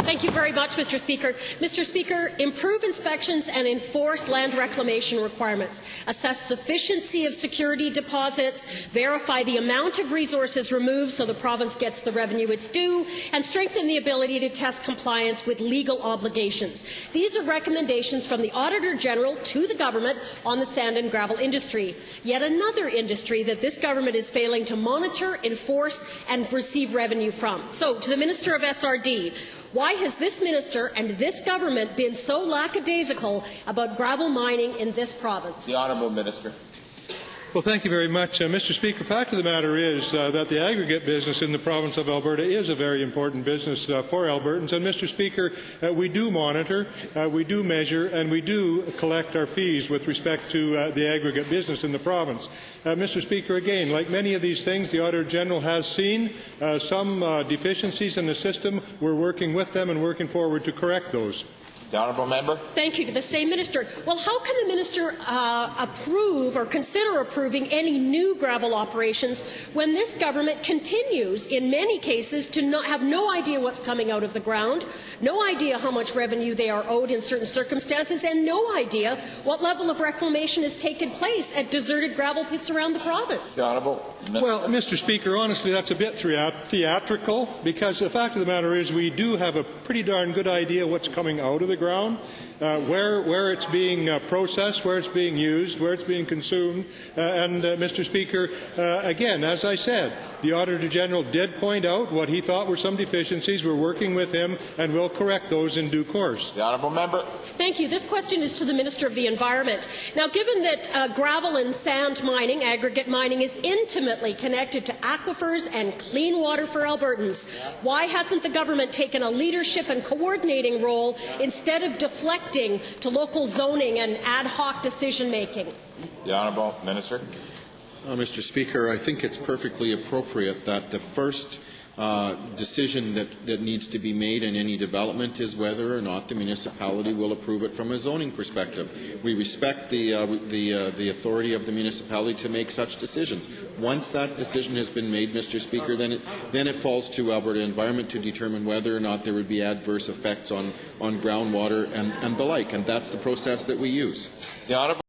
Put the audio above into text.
Thank you very much, Mr. Speaker. Mr. Speaker, improve inspections and enforce land reclamation requirements. Assess sufficiency of security deposits, verify the amount of resources removed so the province gets the revenue it's due, and strengthen the ability to test compliance with legal obligations. These are recommendations from the Auditor General to the government on the sand and gravel industry. Yet another industry that this government is failing to monitor, enforce, and receive revenue from. So, to the Minister of SRD, why has this minister and this government been so lackadaisical about gravel mining in this province? The Honourable Minister. Well, thank you very much. Mr. Speaker, the fact of the matter is that the aggregate business in the province of Alberta is a very important business for Albertans. And, Mr. Speaker, we do monitor, we do measure, and we do collect our fees with respect to the aggregate business in the province. Mr. Speaker, again, like many of these things, the Auditor General has seen some deficiencies in the system. We're working with them and working forward to correct those. The Honourable Member. Thank you. To the same minister. Well, how can the minister approve or consider approving any new gravel operations when this government continues, in many cases, to have no idea what's coming out of the ground, no idea how much revenue they are owed in certain circumstances, and no idea what level of reclamation has taken place at deserted gravel pits around the province? The Honourable Minister. Well, Mr. Speaker, honestly, that's a bit theatrical, because the fact of the matter is we do have a pretty darn good idea what's coming out of the ground, where it's being processed, where it's being used, where it's being consumed. Mr. Speaker, again, as I said, the Auditor General did point out what he thought were some deficiencies. We're working with him and will correct those in due course. The Honourable Member. Thank you. This question is to the Minister of the Environment. Now, given that gravel and sand mining, aggregate mining, is intimately connected to aquifers and clean water for Albertans, why hasn't the government taken a leadership and coordinating role instead of deflecting to local zoning and ad hoc decision-making? The Honourable Minister. Mr. Speaker, I think it's perfectly appropriate that the first decision that needs to be made in any development is whether or not the municipality will approve it from a zoning perspective. We respect the authority of the municipality to make such decisions. Once that decision has been made, Mr. Speaker, then it falls to Alberta Environment to determine whether or not there would be adverse effects on groundwater and the like, and that's the process that we use. The Honourable